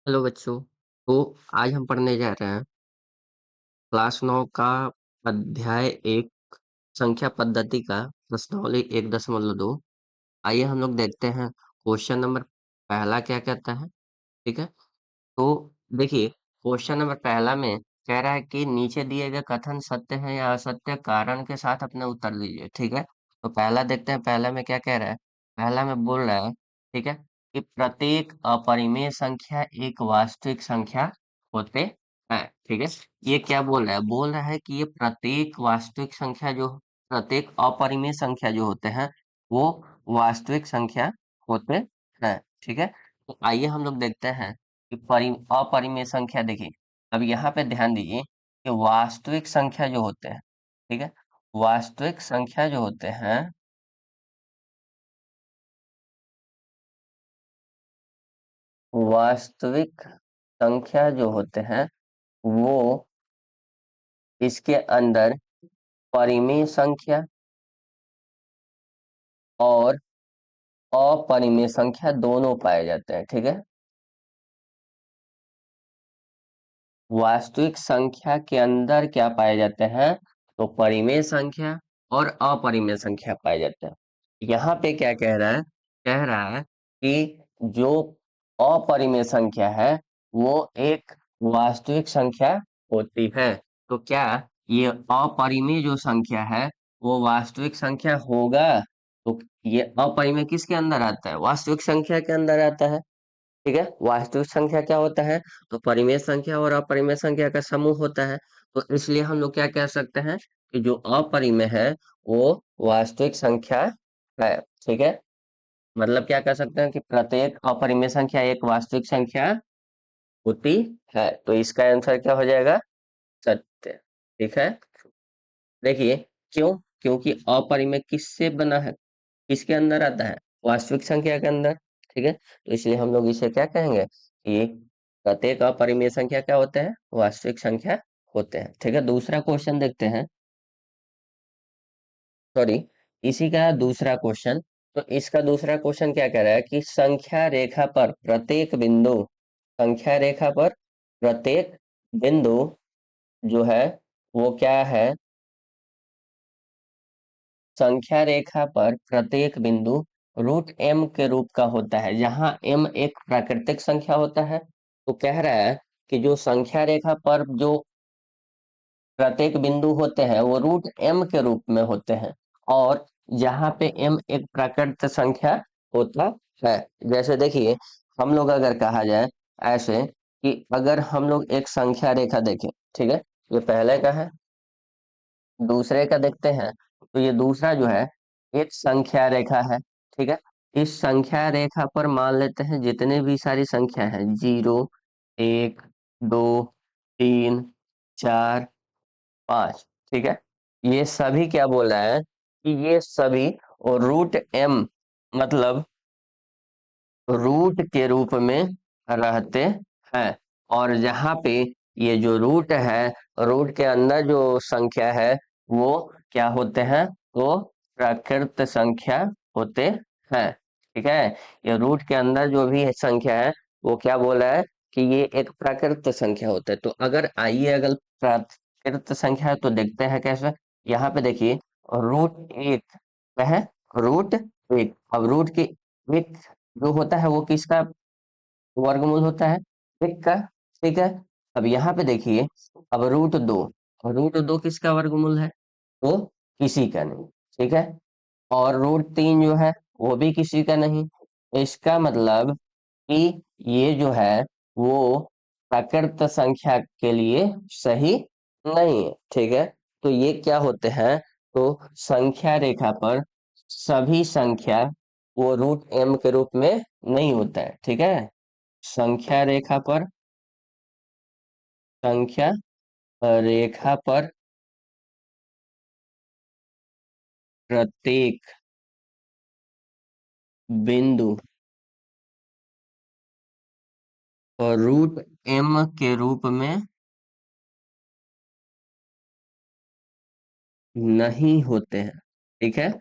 Hello बच्चों। तो आज हम पढ़ने जा रहे हैं क्लास 9 का अध्याय 1 संख्या पद्धति का प्रश्नावली 1.2। आइए हम लोग देखते हैं क्वेश्चन नंबर पहला क्या कहता है। ठीक है। तो देखिए, क्वेश्चन नंबर पहला में कह रहा है कि नीचे दिए गए कथन सत्य है या असत्य, कारण के साथ अपने उत्तर दीजिए। ठीक है। तो पहला देखते हैं, पहला में क्या कह रहा है। पहला में बोल रहा है, ठीक है, कि प्रत्येक अपरिमेय संख्या एक वास्तविक संख्या होते हैं। ठीक है। ये क्या बोल रहा है कि ये प्रत्येक वास्तविक संख्या जो प्रत्येक अपरिमेय संख्या जो होते हैं वो वास्तविक संख्या होते हैं। ठीक है। तो आइए हम लोग देखते हैं कि अपरिमेय संख्या। देखिए, अब यहाँ पे ध्यान दीजिए कि वास्तविक संख्या जो होते हैं, ठीक है, वास्तविक संख्या जो होते हैं, वास्तविक संख्या जो होते हैं वो इसके अंदर परिमेय संख्या और अपरिमेय संख्या दोनों पाए जाते हैं। ठीक है। वास्तविक संख्या के अंदर क्या पाए जाते हैं, तो परिमेय संख्या और अपरिमेय संख्या पाए जाते हैं। यहाँ पे क्या कह रहा है कि जो अपरिमेय संख्या है वो एक वास्तविक संख्या होती है। तो क्या ये अपरिमेय जो संख्या है वो वास्तविक संख्या होगा? तो ये अपरिमेय किसके अंदर आता है? वास्तविक संख्या के अंदर आता है। ठीक है। वास्तविक संख्या क्या होता है, तो परिमेय संख्या और अपरिमेय संख्या का समूह होता है। तो इसलिए हम लोग क्या कह सकते हैं कि जो अपरिमेय है वो वास्तविक संख्या है। ठीक है। मतलब क्या कह सकते हैं कि प्रत्येक अपरिमेय संख्या एक वास्तविक संख्या होती है। तो इसका आंसर क्या हो जाएगा? सत्य। ठीक है। देखिए, क्यों? क्योंकि अपरिमेय किससे बना है, किसके अंदर आता है? वास्तविक संख्या के अंदर। ठीक है। तो इसलिए हम लोग इसे क्या कहेंगे कि प्रत्येक अपरिमेय संख्या क्या होते हैं? वास्तविक संख्या होते हैं। ठीक है। दूसरा क्वेश्चन देखते हैं। सॉरी, इसी का दूसरा क्वेश्चन। तो इसका दूसरा क्वेश्चन क्या कह रहा है कि संख्या रेखा पर प्रत्येक बिंदु, संख्या रेखा पर प्रत्येक बिंदु जो है वो क्या है? संख्या रेखा पर प्रत्येक बिंदु रूट एम के रूप का होता है, जहां एम एक प्राकृतिक संख्या होता है। तो कह रहा है कि जो संख्या रेखा पर जो प्रत्येक बिंदु होते हैं वो रूट एम के रूप में होते हैं, और जहां पे एम एक प्राकृत संख्या होता है। जैसे देखिए, हम लोग अगर कहा जाए ऐसे कि अगर हम लोग एक संख्या रेखा देखें, ठीक है, ये पहले का है, दूसरे का देखते हैं। तो ये दूसरा जो है एक संख्या रेखा है। ठीक है। इस संख्या रेखा पर मान लेते हैं जितने भी सारी संख्या है, 0, 1, 2, 3, 4, 5। ठीक है। ये सभी क्या बोल रहा है कि ये सभी और रूट एम मतलब रूट के रूप में रहते हैं। और जहां पे ये जो रूट है, रूट के अंदर जो संख्या है वो क्या होते हैं, वो प्राकृत संख्या होते हैं। ठीक है। ये रूट के अंदर जो भी संख्या है वो क्या बोल रहा है कि ये एक प्राकृत संख्या होता है। तो अगर आइए, अगर प्राकृत संख्या है तो देखते हैं कैसे। यहाँ पे देखिए, रूट एक है, रूट एक। अब रूट के एक जो होता है वो किसका वर्गमूल होता है? एक का। ठीक है। अब यहाँ पे देखिए, अब रूट दो किसका वर्गमूल है? वो किसी का नहीं। ठीक है। और रूट तीन जो है वो भी किसी का नहीं। तो इसका मतलब कि ये जो है वो प्राकृत संख्या के लिए सही नहीं है। ठीक है। तो ये क्या होते हैं, तो संख्या रेखा पर सभी संख्या वो रूट एम के रूप में नहीं होता है। ठीक है। संख्या रेखा पर, संख्या रेखा पर प्रत्येक बिंदु और रूट एम के रूप में नहीं होते हैं। ठीक है।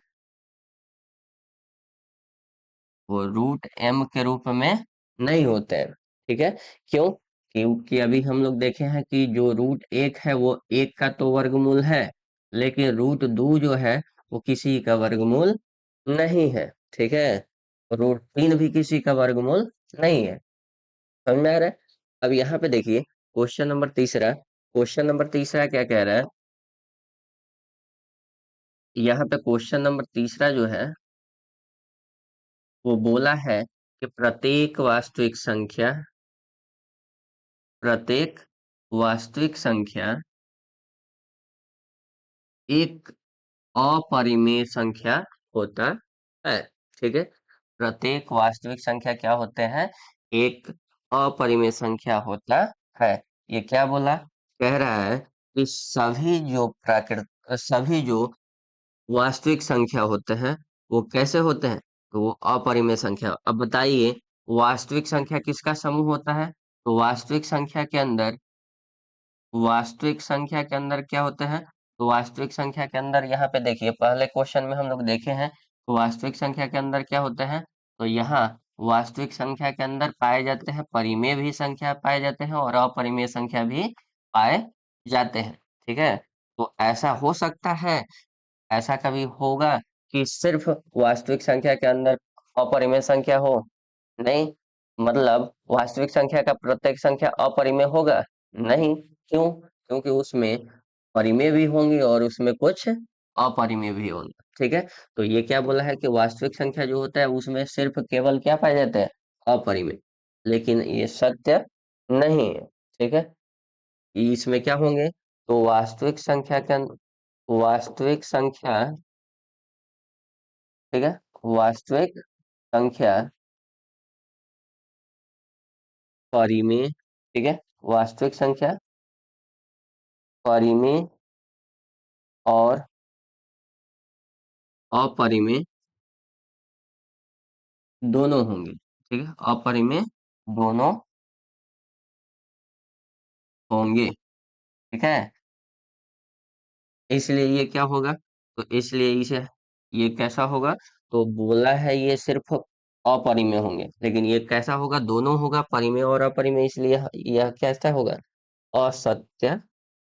वो रूट एम के रूप में नहीं होते हैं। ठीक है। क्यों? क्योंकि अभी हम लोग देखे हैं कि जो रूट एक है वो एक का तो वर्गमूल है, लेकिन रूट दो जो है वो किसी का वर्गमूल नहीं है। ठीक है। रूट तीन भी किसी का वर्गमूल नहीं है। समझ में आ रहा है? अब यहाँ पे देखिए, क्वेश्चन नंबर तीसरा क्या कह रहा है? यहाँ पे क्वेश्चन नंबर तीसरा जो है वो बोला है कि प्रत्येक वास्तविक संख्या एक अपरिमेय संख्या होता है। ठीक है। प्रत्येक वास्तविक संख्या क्या होते हैं? एक अपरिमेय संख्या होता है। ये क्या बोला? कह रहा है कि सभी जो वास्तविक संख्या होते हैं वो कैसे होते हैं? तो वो अपरिमेय संख्या। अब बताइए, वास्तविक संख्या किसका समूह होता है? तो वास्तविक संख्या के अंदर क्या होते हैं? तो वास्तविक संख्या के अंदर यहाँ पे देखिए, पहले क्वेश्चन में हम लोग देखे हैं तो वास्तविक संख्या के अंदर क्या होते हैं? तो यहाँ वास्तविक संख्या के अंदर पाए जाते हैं परिमेय भी संख्या पाए जाते हैं और अपरिमेय संख्या भी पाए जाते हैं। ठीक है। तो ऐसा हो सकता है, ऐसा कभी होगा कि सिर्फ वास्तविक संख्या के अंदर अपरिमेय संख्या हो? नहीं। मतलब वास्तविक संख्या का प्रत्येक संख्या अपरिमेय होगा? नहीं। क्यों? क्योंकि उसमें परिमेय भी होंगे और उसमें कुछ अपरिमेय भी होंगे। ठीक है। तो ये क्या बोला है कि वास्तविक संख्या जो होता है उसमें सिर्फ केवल क्या पाए जाते हैं? अपरिमेय। लेकिन ये सत्य नहीं है। ठीक है। इसमें क्या होंगे? तो वास्तविक संख्या, ठीक है, वास्तविक संख्या परिमेय, ठीक है, वास्तविक संख्या परिमेय और अपरिमेय दोनों होंगे। ठीक है। अपरिमेय दोनों होंगे। ठीक है। इसलिए ये क्या होगा? तो इसलिए इसे, ये कैसा होगा? तो बोला है ये सिर्फ अपरिमेय होंगे, लेकिन ये कैसा होगा? दोनों होगा, परिमेय और अपरिमेय, इसलिए यह कैसा होगा? असत्य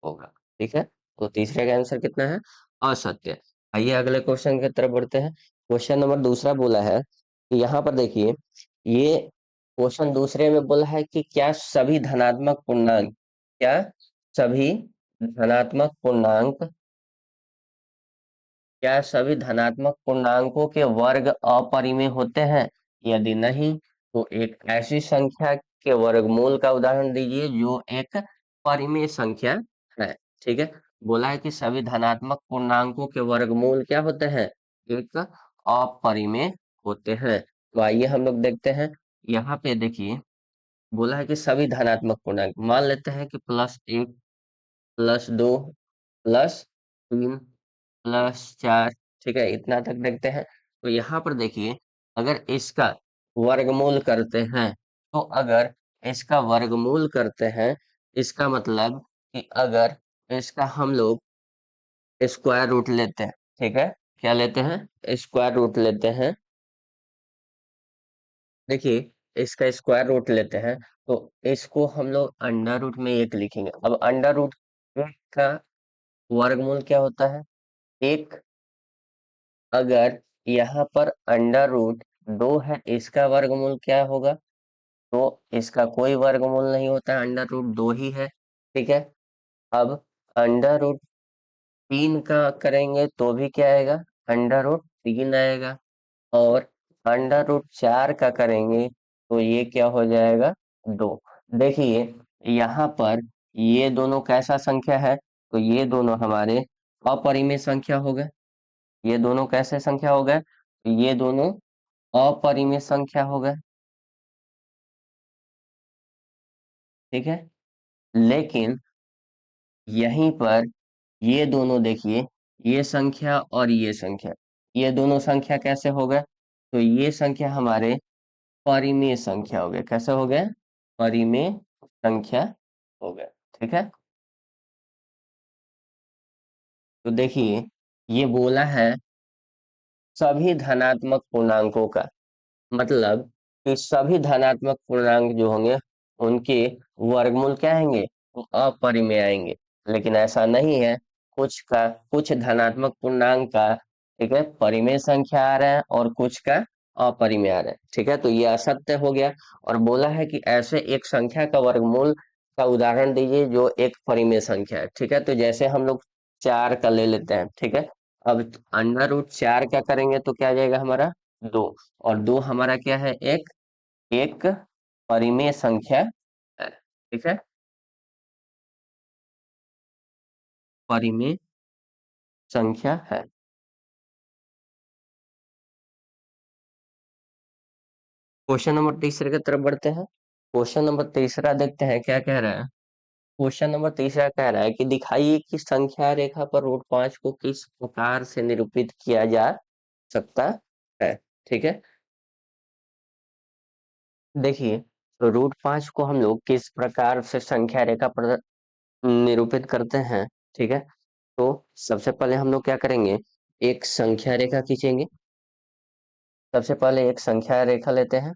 होगा। ठीक है। तो तीसरे का आंसर कितना है? असत्य। आइए अगले क्वेश्चन की तरफ बढ़ते हैं। क्वेश्चन नंबर दूसरा बोला है कि यहाँ पर देखिए, ये क्वेश्चन दूसरे में बोला है कि सभी धनात्मक पूर्णांक क्या सभी धनात्मक पूर्णांकों के वर्ग अपरिमेय होते हैं? यदि नहीं, तो एक ऐसी संख्या के वर्गमूल का उदाहरण दीजिए जो एक परिमेय संख्या है। ठीक है। बोला है कि सभी धनात्मक पूर्णांकों के वर्गमूल क्या होते हैं? एक अपरिमेय होते हैं। तो आइए हम लोग देखते हैं। यहाँ पे देखिए, बोला है कि सभी धनात्मक पूर्णांक, मान लेते हैं कि +1, +2, +3, +4, ठीक है, इतना तक देखते हैं। तो यहाँ पर देखिए, अगर इसका वर्गमूल करते हैं, तो अगर इसका वर्गमूल करते हैं, इसका मतलब कि अगर इसका हम लोग स्क्वायर रूट लेते हैं, ठीक है, क्या लेते हैं? स्क्वायर रूट लेते हैं। देखिए, इसका स्क्वायर रूट लेते हैं, तो इसको हम लोग अंडर रूट में एक लिखेंगे। अब अंडर रूट का वर्गमूल क्या होता है? एक। अगर यहाँ पर अंडर रूट दो है, इसका वर्गमूल क्या होगा? तो इसका कोई वर्गमूल नहीं होता है, अंडर रूट दो ही है। ठीक है। अब अंडर रूट तीन का करेंगे तो भी क्या आएगा? अंडर रूट तीन आएगा। और अंडर रूट चार का करेंगे तो ये क्या हो जाएगा? दो। देखिए, यहाँ पर ये दोनों कैसा संख्या है? तो ये दोनों हमारे अपरिमेय संख्या हो गए। ये दोनों कैसे संख्या हो गए? ये दोनों अपरिमेय संख्या हो गए। ठीक है। लेकिन यहीं पर ये दोनों देखिए, ये संख्या और ये संख्या, ये दोनों संख्या कैसे हो गए? तो ये संख्या हमारे परिमेय संख्या हो गए। कैसे हो गए? परिमेय संख्या हो गए। ठीक है। तो देखिए, ये बोला है सभी धनात्मक पूर्णांकों का, मतलब कि सभी धनात्मक पूर्णांक जो होंगे उनके वर्गमूल क्या आएंगे, वो अपरिमेय आएंगे। लेकिन ऐसा नहीं है, कुछ धनात्मक पूर्णांक का, ठीक है, परिमेय संख्या आ रहा है और कुछ का अपरिमेय आ रहा है। ठीक है, तो ये असत्य हो गया। और बोला है कि ऐसे एक संख्या का वर्गमूल का उदाहरण दीजिए जो एक परिमेय संख्या है। ठीक है, तो जैसे हम लोग 4 का ले लेते हैं। ठीक है, अब अंडर रूट 4 क्या करेंगे तो क्या आ जाएगा हमारा 2। और 2 हमारा क्या है, एक एक परिमेय संख्या है। ठीक है, परिमेय संख्या है। क्वेश्चन नंबर तीसरे की तरफ बढ़ते हैं। क्वेश्चन नंबर तीसरा देखते हैं क्या कह रहा है। क्वेश्चन नंबर तीसरा कह रहा है कि दिखाइए कि संख्या रेखा पर रूट 5 को किस प्रकार से निरूपित किया जा सकता है। ठीक है, देखिए, तो रूट 5 को हम लोग किस प्रकार से संख्या रेखा पर निरूपित करते हैं। ठीक है, तो सबसे पहले हम लोग क्या करेंगे, एक संख्या रेखा खींचेंगे। सबसे पहले एक संख्या रेखा लेते हैं।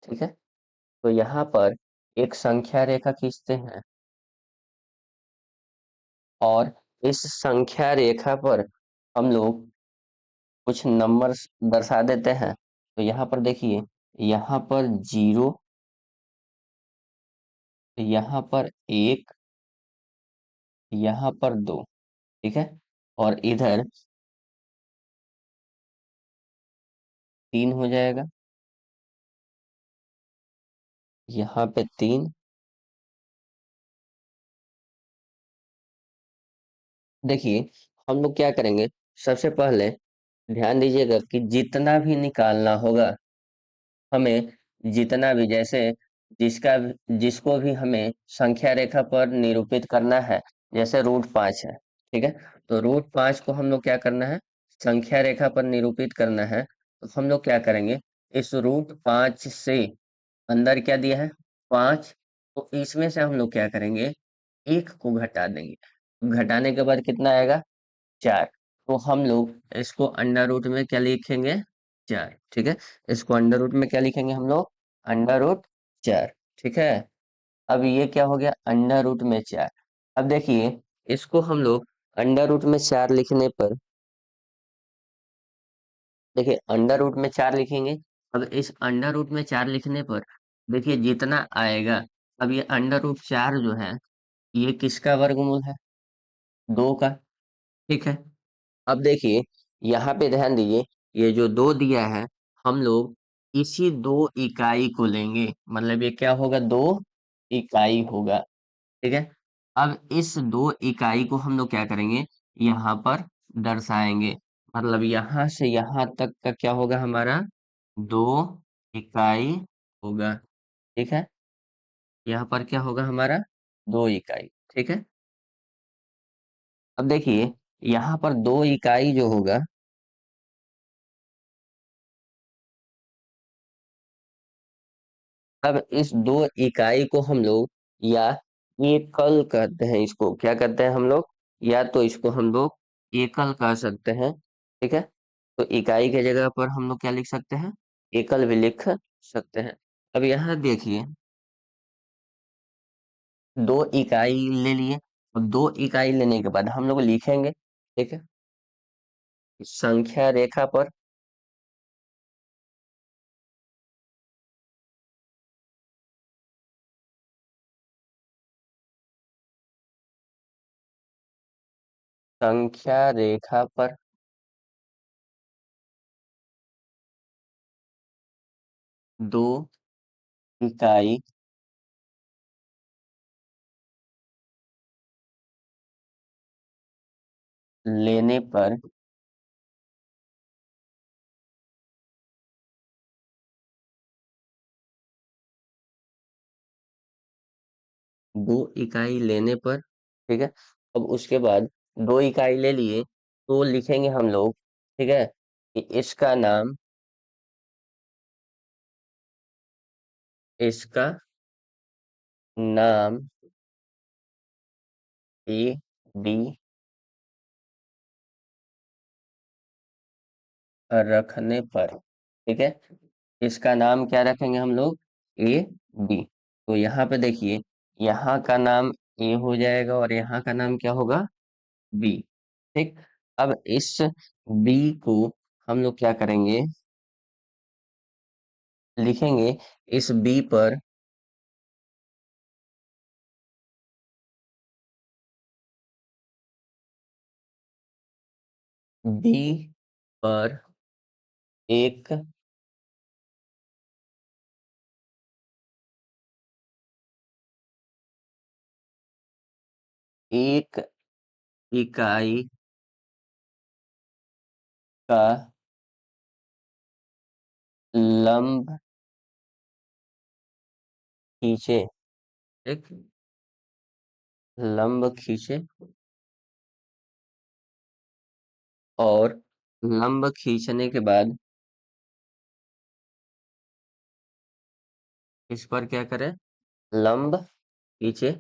ठीक है, तो यहाँ पर एक संख्या रेखा खींचते हैं और इस संख्या रेखा पर हम लोग कुछ नंबर्स दर्शा देते हैं। तो यहाँ पर देखिए, यहाँ पर 0, यहाँ पर 1, यहाँ पर 2। ठीक है, और इधर 3 हो जाएगा, यहाँ पे 3। देखिए, हम लोग क्या करेंगे, सबसे पहले ध्यान दीजिएगा कि जितना भी निकालना होगा हमें, जितना भी, जैसे जिसको भी हमें संख्या रेखा पर निरूपित करना है, जैसे रूट 5 है। ठीक है, तो रूट 5 को हम लोग क्या करना है, संख्या रेखा पर निरूपित करना है। तो हम लोग क्या करेंगे, इस रूट 5 से अंदर क्या दिया है, 5, तो इसमें से हम लोग क्या करेंगे, 1 को घटा देंगे। घटाने के बाद कितना आएगा, 4। तो हम लोग इसको अंडर रूट में क्या लिखेंगे, 4। ठीक है, इसको अंडर रूट में क्या लिखेंगे हम लोग, अंडर रूट 4। ठीक है, अब ये क्या हो गया, अंडर रूट में 4। अब देखिए, इसको हम लोग अंडर रूट में 4 लिखने पर, देखिए अंडर रूट में 4 लिखेंगे। अब इस अंडर रूट में 4 लिखने पर देखिए जितना आएगा, अब ये अंडर रूट 4 जो है, ये किसका वर्गमूल है, 2 का। ठीक है, अब देखिए, यहाँ पे ध्यान दीजिए, ये जो 2 दिया है, हम लोग इसी 2 इकाई को लेंगे। मतलब ये क्या होगा, 2 इकाई होगा। ठीक है, अब इस 2 इकाई को हम लोग क्या करेंगे, यहाँ पर दर्शाएंगे। मतलब यहाँ से यहाँ तक का क्या होगा हमारा, 2 इकाई होगा। ठीक है, यहाँ पर क्या होगा हमारा, 2 इकाई। ठीक है, अब देखिए, यहाँ पर 2 इकाई जो होगा, अब इस 2 इकाई को हम लोग, या एकल कहते हैं, इसको क्या कहते हैं हम लोग, या तो इसको हम लोग एकल कह सकते हैं। ठीक है, तो इकाई के जगह पर हम लोग क्या लिख सकते हैं, एकल भी लिख सकते हैं। अब यहाँ देखिए, 2 इकाई ले लिए। अब 2 इकाई लेने के बाद हम लोग लिखेंगे। ठीक है, संख्या रेखा पर संख्या रेखा पर 2 इकाई लेने पर 2 इकाई लेने पर, ठीक है, अब उसके बाद 2 इकाई ले लिए तो लिखेंगे हम लोग। ठीक है, कि इसका नाम A B रखने पर, ठीक है, इसका नाम क्या रखेंगे हम लोग, A B। तो यहाँ पे देखिए, यहाँ का नाम ए हो जाएगा और यहाँ का नाम क्या होगा, बी। ठीक। अब इस बी को हम लोग क्या करेंगे, लिखेंगे इस बी पर बी पर एक एक इकाई का लंब खींचे। ठीक। लंब खींचे और लंब खींचने के बाद इस पर क्या करें, लंब खींचे।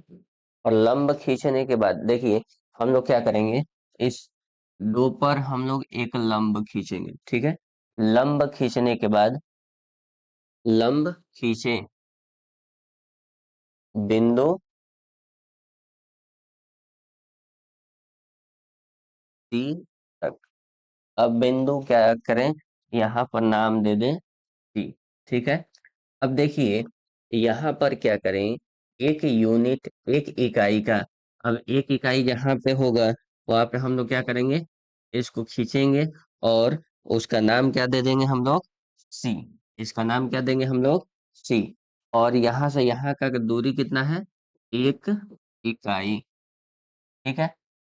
और लंब खींचने के बाद देखिए, हम लोग क्या करेंगे, इस दो पर हम लोग एक लंब खींचेंगे। ठीक है। लंब खींचने के बाद, लंब खींचे बिंदु सी तक। अब बिंदु क्या करें, यहाँ पर नाम दे दें सी। ठीक है। अब देखिए, यहाँ पर क्या करें, एक यूनिट, एक इकाई का, अब एक इकाई जहाँ पे होगा वहां पे हम लोग क्या करेंगे, इसको खींचेंगे और उसका नाम क्या दे देंगे हम लोग, सी। इसका नाम क्या देंगे हम लोग, सी। और यहाँ से यहाँ का दूरी कितना है, एक इकाई। ठीक है।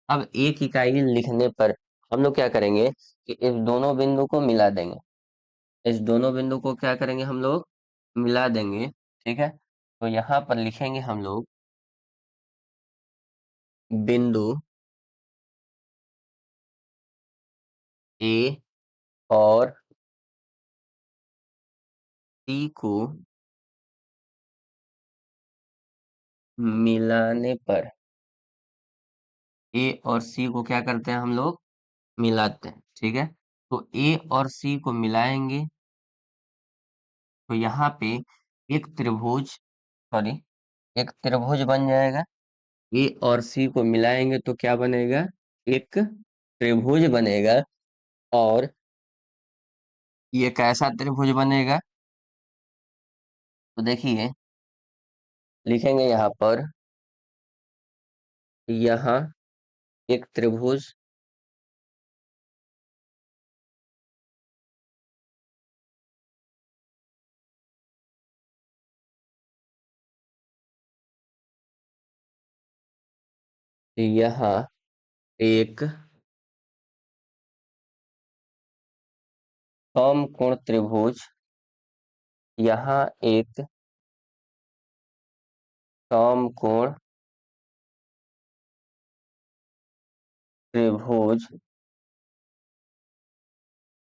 अब एक इकाई लिखने पर हम लोग क्या करेंगे कि इस दोनों बिंदु को मिला देंगे। इस दोनों बिंदु को क्या करेंगे हम लोग, मिला देंगे। ठीक है। तो यहाँ पर लिखेंगे हम लोग बिंदु ए और सी को मिलाने पर, ए और सी को क्या करते हैं हम लोग, मिलाते हैं। ठीक है। तो ए और सी को मिलाएंगे तो यहाँ पे एक त्रिभुज, सॉरी, एक त्रिभुज बन जाएगा। ए और सी को मिलाएंगे तो क्या बनेगा, एक त्रिभुज बनेगा। और ये कैसा त्रिभुज बनेगा, तो देखिए, लिखेंगे यहाँ पर, यहाँ एक त्रिभुज यहाँ एक समकोण त्रिभुज, यहाँ एक समकोण त्रिभुज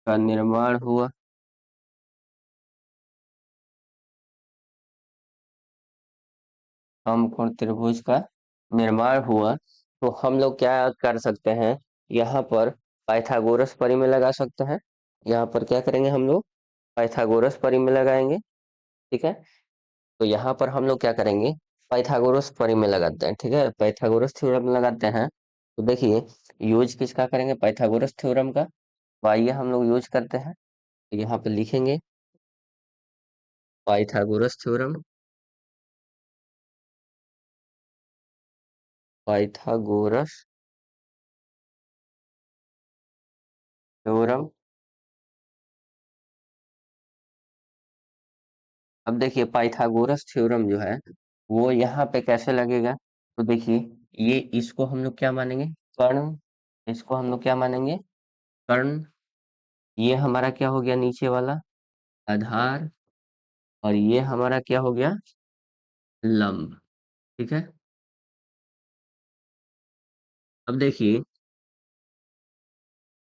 का निर्माण हुआ। समकोण त्रिभुज का निर्माण हुआ। तो हम लोग क्या कर सकते हैं, यहाँ पर पाइथागोरस परिमेय लगा सकते हैं। यहाँ पर क्या करेंगे हम लोग, पाइथागोरस परिमेय लगाएंगे। ठीक है। तो यहाँ पर हम लोग क्या करेंगे, पाइथागोरस परिमेय लगाते हैं। ठीक है, पाइथागोरस थ्योरम लगाते हैं। तो देखिए, यूज किसका करेंगे, पाइथागोरस थ्योरम का। तो आइए हम लोग यूज करते हैं। तो यहाँ पे लिखेंगे पाइथागोरस थ्योरम, पाइथागोरस थ्योरम। अब देखिए, पाइथागोरस थ्योरम जो है वो यहाँ पे कैसे लगेगा, तो देखिए, ये इसको हम लोग क्या मानेंगे, कर्ण। इसको हम लोग क्या मानेंगे, कर्ण। ये हमारा क्या हो गया, नीचे वाला आधार। और ये हमारा क्या हो गया, लंब। ठीक है। अब देखिए,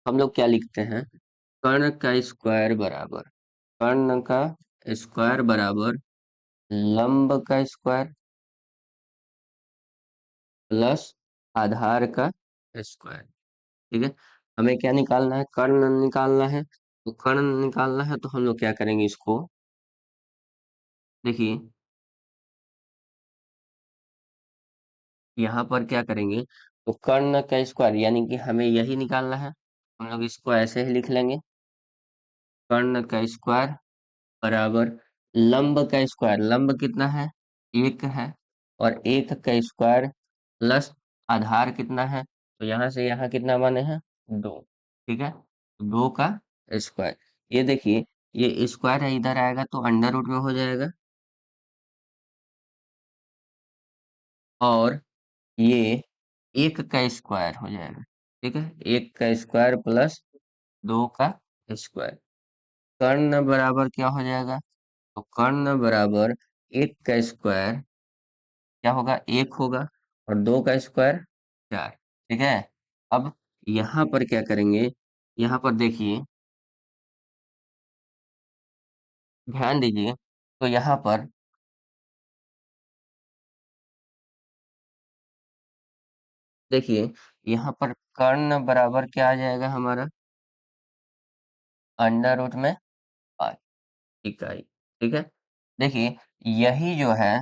हम लोग क्या लिखते हैं, कर्ण का स्क्वायर बराबर, कर्ण का स्क्वायर बराबर लंब का स्क्वायर प्लस आधार का स्क्वायर। ठीक है। हमें क्या निकालना है, कर्ण निकालना है। तो कर्ण निकालना है तो हम लोग क्या करेंगे, इसको देखिए, यहाँ पर क्या करेंगे, तो कर्ण का स्क्वायर यानी कि हमें यही निकालना है, हम लोग इसको ऐसे ही लिख लेंगे, कर्ण का स्क्वायर बराबर लंब का स्क्वायर, लंब कितना है, एक है, और एक का स्क्वायर प्लस आधार कितना है, तो यहाँ से यहाँ कितना माने हैं, दो। ठीक है, तो दो का स्क्वायर, ये देखिए ये स्क्वायर है इधर आएगा तो अंडर रूट में हो जाएगा, और ये एक का स्क्वायर हो जाएगा। ठीक है, एक का स्क्वायर प्लस दो का स्क्वायर, कर्ण बराबर क्या हो जाएगा, तो कर्ण बराबर एक का स्क्वायर क्या होगा, एक होगा, और दो का स्क्वायर चार। ठीक है, अब यहाँ पर क्या करेंगे, यहाँ पर देखिए, ध्यान दीजिए, तो यहाँ पर देखिए, यहाँ पर कर्ण बराबर क्या आ जाएगा हमारा, अंडर रूट में पाँच इकाई। ठीक है, देखिए यही जो है,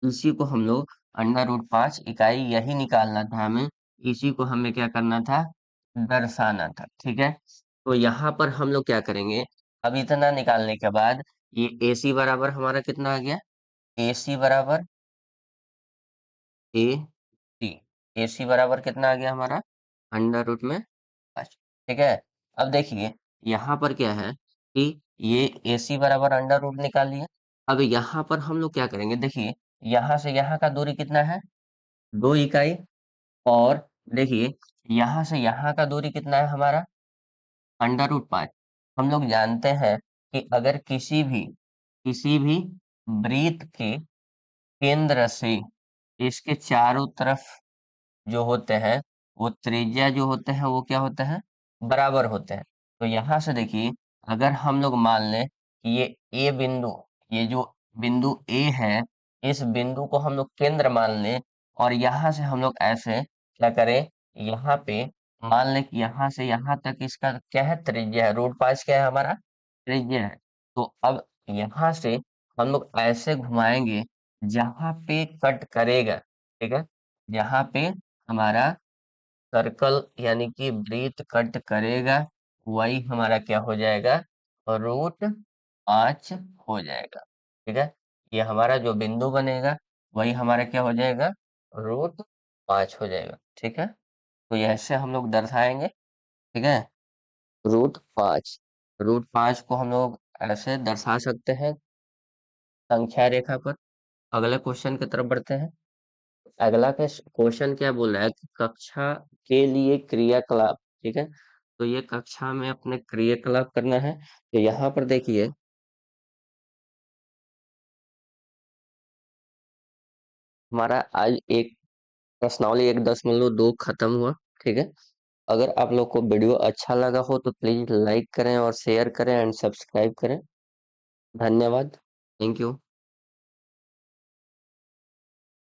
इसी को हम लोग अंडर रूट पाँच इकाई यही निकालना था हमें, इसी को हमें क्या करना था, दर्शाना था। ठीक है, तो यहाँ पर हम लोग क्या करेंगे, अब इतना निकालने के बाद ये AC बराबर हमारा कितना आ गया, AC बराबर ए सी, AC बराबर कितना आ गया हमारा, अंडर रूट में पाँच। ठीक है, अब देखिए यहाँ पर क्या है कि ये AC बराबर अंडर रूट निकाल लिया। अब यहाँ पर हम लोग क्या करेंगे, देखिए यहाँ से यहाँ का दूरी कितना है, दो इकाई, और देखिए यहाँ से यहाँ का दूरी कितना है हमारा, अंडर रूट पाँच। हम लोग जानते हैं कि अगर किसी भी वृत्त के केंद्र से इसके चारों तरफ जो होते हैं, वो त्रिज्या जो होते हैं वो क्या होते हैं, बराबर होते हैं। तो यहाँ से देखिए, अगर हम लोग मान लें कि ये ए बिंदु, ये जो बिंदु ए है, इस बिंदु को हम लोग केंद्र मान लें, और यहाँ से हम लोग ऐसे क्या करें, यहाँ पे मान लें कि यहाँ से यहाँ तक इसका क्या है, त्रिज्या है, रूट पाँच क्या है हमारा, त्रिज्या है। तो अब यहाँ से हम लोग ऐसे घुमाएंगे जहाँ पे कट करेगा। ठीक है, जहाँ पे हमारा सर्कल यानी कि वृत्त कट करेगा, वही हमारा क्या हो जाएगा, रूट पाँच हो जाएगा। ठीक है, ये हमारा जो बिंदु बनेगा वही हमारा क्या हो जाएगा, रूट पाँच हो जाएगा। ठीक है, तो ये ऐसे हम लोग दर्शाएंगे। ठीक है, रूट पाँच को हम लोग ऐसे दर्शा सकते हैं संख्या रेखा पर। अगले क्वेश्चन की तरफ बढ़ते हैं। अगला क्वेश्चन क्या बोल रहा है कि कक्षा के लिए क्रियाकलाप। ठीक है, तो ये कक्षा में अपने क्रियाकलाप करना है, तो यहाँ पर देखिए हमारा आज एक प्रश्नावली 1.2 खत्म हुआ। ठीक है, अगर आप लोग को वीडियो अच्छा लगा हो तो प्लीज लाइक करें और शेयर करें एंड सब्सक्राइब करें। धन्यवाद, थैंक यू।